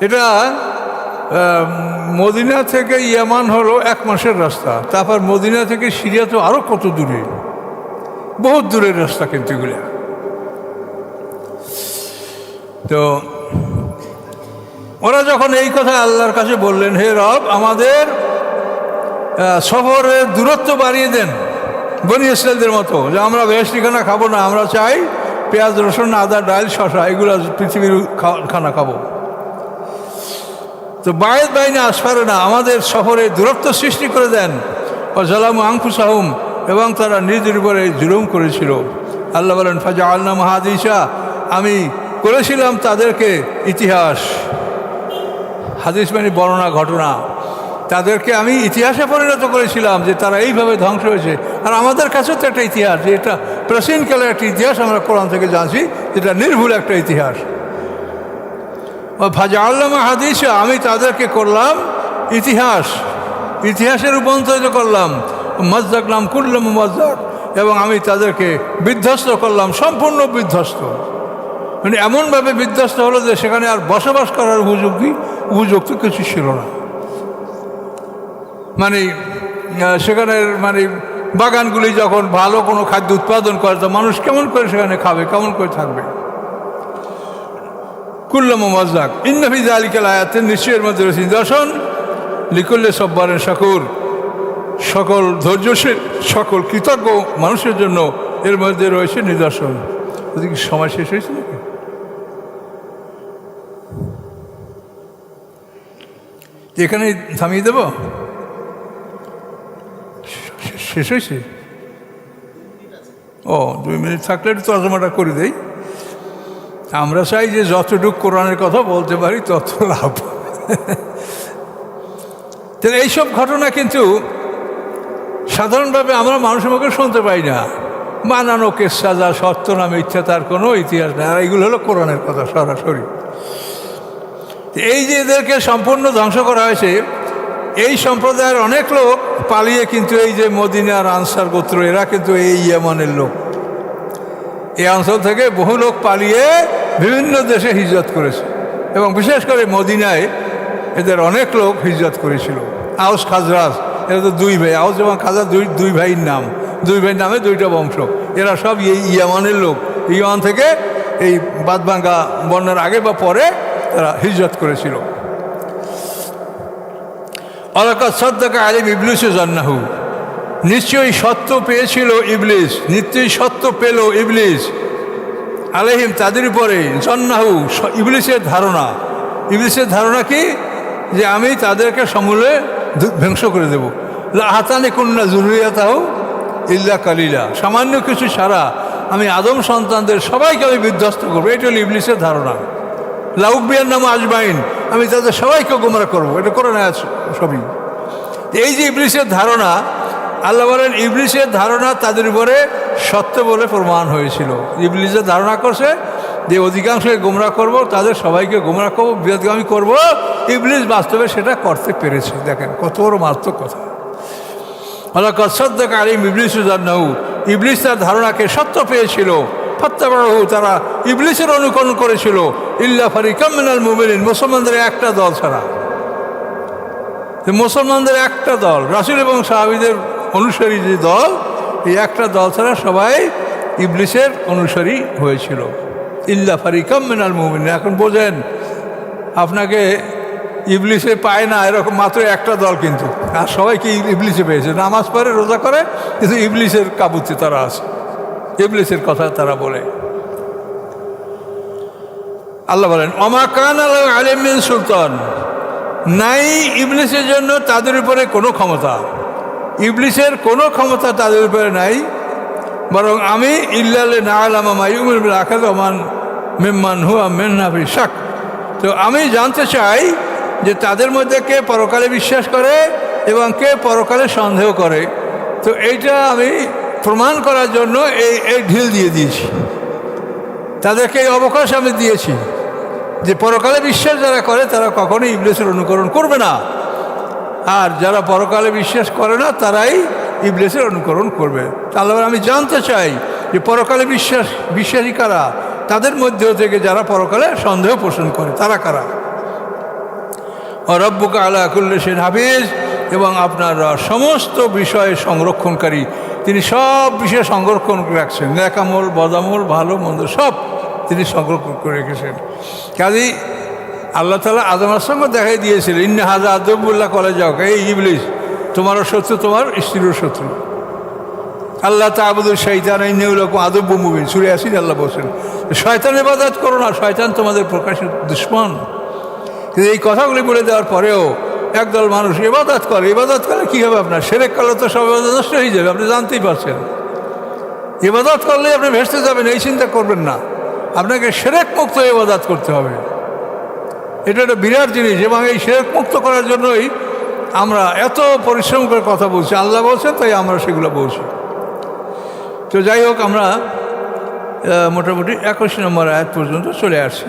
এটা মদিনা থেকে ইয়ামান হলো 1 মাসের রাস্তা। তারপর মদিনা থেকে সিরিয়া তো আরও কত দূরে, বহুত দূরের রাস্তা কিন্তু এগুলো। তো ওরা যখন এই কথা আল্লাহর কাছে বললেন, হে রব, আমাদের সফরের দূরত্ব বাড়িয়ে দেন বনী ইসরাঈলদের মতো, যে আমরা বেহেশতি খাবো না, আমরা চাই পেঁয়াজ, রসুন, আদা, ডাল, শসা, এগুলো পৃথিবীর খানা খাবো। তো বায়েদ বাইনা আসফারনা, আমাদের সফরে দূরত্ব সৃষ্টি করে দেন। ও জালামু আনফুসাহুম, এবং তারা নিজের উপরে জুলুম করেছিল। আল্লাহ বলেন, ফাজআলনা হাদিসা, আমি করেছিলাম তাদেরকে ইতিহাস। হাদিস বর্ণনা, ঘটনা, তাদেরকে আমি ইতিহাসে পরিণত করেছিলাম যে তারা এইভাবে ধ্বংস হয়েছে। আর আমাদের কাছেও তো একটা ইতিহাস, যে এটা প্রাচীনকালের একটা ইতিহাস, আমরা কোরআন থেকে জানছি, যেটা নির্ভুল একটা ইতিহাস। ফাজআলনা হাদিসা, আমি তাদেরকে করলাম ইতিহাস, ইতিহাসে রূপান্তরিত করলাম। মজ্জাকনাম কুল্লা মুমজ্জাক, এবং আমি তাদেরকে বিধ্বস্ত করলাম, সম্পূর্ণ বিধ্বস্ত। মানে এমনভাবে বিধ্বস্ত হলো যে সেখানে আর বসবাস করার উপযুক্ত কিছু ছিল না। মানে সেখানের মানে বাগানগুলি যখন ভালো কোনো খাদ্য উৎপাদন করে তো মানুষ কেমন করে সেখানে খাবে, কেমন করে থাকবে। কুল্লু মুমাজ্জাক ইন্না ফি যালিকাল আয়াতিন, নিশ্চয়ের মধ্যে রয়েছে নিদর্শন, লিকুল্লি সব্বারিন শাকুর, সকল ধৈর্যশীল সকল কৃতজ্ঞ মানুষের জন্য এর মধ্যে রয়েছে নিদর্শন। ওদিকে সময় শেষ হয়েছে নাকি? এখানে থামিয়ে দেব? শেষ হয়েছে? ও 2 মিনিট থাকলে একটু তর্জমাটা করে দেই। আমরা চাই যে যতটুকু কোরআনের কথা বলতে পারি তত লাভ। তাহলে এইসব ঘটনা কিন্তু সাধারণভাবে আমরা মানুষের মুখে শুনতে পাই না। বানানো কেসা, যা সত্য না মিথ্যা তার কোনো ইতিহাস নেই। আর এইগুলো হলো কোরআনের কথা সরাসরি। এই যে এদেরকে সম্পূর্ণ ধ্বংস করা হয়েছে, এই সম্প্রদায়ের অনেক লোক পালিয়ে কিন্তু এই যে মদিনার আনসার গোত্র, এরা কিন্তু এই ইয়ামানের লোক। এই অঞ্চল থেকে বহু লোক পালিয়ে বিভিন্ন দেশে হিজরত করেছে এবং বিশেষ করে মদিনায় এদের অনেক লোক হিজরত করেছিল। আউস খাজরাজ, এরা তো 2 ভাই, আউস এবং খাজরাজ দুই ভাইয়ের নাম, 2 ভাইয়ের নামে 2টা বংশ। এরা সব এই ইয়ামানের লোক। ইয়ামান থেকে এই বাদবাঙ্গা বন্যার আগে বা পরে তারা হিজরত করেছিল। আলাকাত সাদ্দাকা আলিম ইবলিসু জান্নাহু, নিশ্চয়ই সত্য পেয়েছিল ইবলিস, নিশ্চয়ই সত্য পেল ইবলিস আলাইহিম তাদের উপরে, জান্নাহু ইবলিসের ধারণা। ইবলিসের ধারণা কি? যে আমি তাদেরকে সমূলে ধ্বংস করে দেব। লা হাতানি কুন্না যুররিয়াতাহু ইল্লা কালিলা, সামান্য কিছু ছাড়া আমি আদম সন্তানদের সবাইকে আমি বিধ্বস্ত করবো। এটা হলো ইবলিসের ধারণা। লাউকবিয়ার নাম আজমাইন, আমি তাদের সবাইকে গোমরা করবো। এটা কোরআনে আছে সবই। এই যে ইবলিসের ধারণা, আল্লাহ বলেন ইবলিসের ধারণা তাদের উপরে সত্য বলে প্রমাণ হয়েছিল। ইবলিসের ধারণা করছে যে অধিকাংশকে গোমরা করব, তাদের সবাইকে গোমরা করবো, বিরোধগামী করব। ইবলিস বাস্তবে সেটা করতে পেরেছে। দেখেন কত বড় মারাত্মক কথা। আলাকাত সাদ্দাকা আলিম ইবলিসু জান্নাহু, ইবলিস তার ধারণাকে সত্য পেয়েছিল। ফাত্তাবাহু, তারা ইবলিসের অনুকরণ করেছিল। ইল্লা ফারিকাম মিনাল মুমিনিন, মুসলমানদের একটা দল ছাড়া। মুসলমানদের একটা দল, রাসূল এবং সাহাবীদের অনুসারী যে দল, এই একটা দল ছাড়া সবাই ইবলিসের অনুসারী হয়েছিল। ইল্লা ফারিকাম মিনাল মুমিনিন। এখন বোঝেন, আপনাকে ইবলিসে পায় না এরকম মাত্র একটা দল, কিন্তু আর সবাইকে ইবলিসে পেয়েছে। নামাজ পড়ে, রোজা করে, কিন্তু ইবলিসের কাবুতে তারা আছে, ইবলিসের কথা তারা বলে। আল্লাহ বলেন ওমা কানা লাহু আলাইহিম মিন সুলতান, নাই ইবলিসের জন্য তাদের উপরে কোনো ক্ষমতা। ইবলিসের কোনো ক্ষমতা তাদের উপরে নাই, বরং আমি ইল্লা লিনা'লামা মা ইউমিনু বিল আখিরাতি ওয়া মান মিম্মান হুয়া মিনহা ফি শাক। তো আমি জানতে চাই যে তাদের মধ্যে কে পরকালে বিশ্বাস করে এবং কে পরকালে সন্দেহ করে। তো এইটা আমি প্রমাণ করার জন্য এই ঢিল দিয়ে দিয়েছি, তাদেরকে এই অবকাশ আমি দিয়েছি যে পরকালে বিশ্বাস যারা করে তারা কখনোই ইবলিসের অনুকরণ করবে না, আর যারা পরকালে বিশ্বাস করে না তারাই ইবলিসের অনুকরণ করবে। তাহলে আমি জানতে চাই যে পরকালে বিশ্বাসী কারা, তাদের মধ্যে থেকে যারা পরকালে সন্দেহ পোষণ করে তারা কারা। রব্বুকা আলা কুল্লি শাইইন হাফিজ, এবং আপনার সমস্ত বিষয়ে সংরক্ষণকারী, তিনি সব বিষয়ে সংরক্ষণ করে রাখছেন। নেকামল, বদামল, ভালো মন্দ সব তিনি সংরক্ষণ করে রেখেছেন। কাজেই আল্লাহ তাআলা আদমের সঙ্গে দেখাই দিয়েছিলেন, ইন্না হাযা আদুবুল্লাহ কলে যাও, এই ইবলিস তোমারও শত্রু, তোমার স্ত্রীরও শত্রু। আল্লাহ তা'বুদু শাইতান ইন্নাহু লাকুম আদুব্বুম মুবিন, সূরা ইয়াসিন আল্লাহ বলছেন শয়তানের ইবাদত করো না, শয়তান তোমাদের প্রকাশিত দুশমন। কিন্তু এই কথাগুলি বলে দেওয়ার পরেও একদল মানুষ ইবাদত করে। ইবাদত করলে কী হবে? আপনার শিরক করলে তো সব ইবাদত নষ্ট হয়ে যাবে, আপনি জানতেই পারছেন। ইবাদত করলে আপনি ভেস্তে যাবেন, এই চিন্তা করবেন না। আপনাকে শিরক মুক্ত ইবাদত করতে হবে, এটা একটা বিরাট জিনিস। এবং এই শিরক মুক্ত করার জন্যই আমরা এত পরিশ্রম করে কথা বলছি। আল্লাহ বলছেন তাই আমরা সেগুলো বলছি। তো যাই হোক, আমরা মোটামুটি 21 নম্বর আয়াত পর্যন্ত চলে আসছি।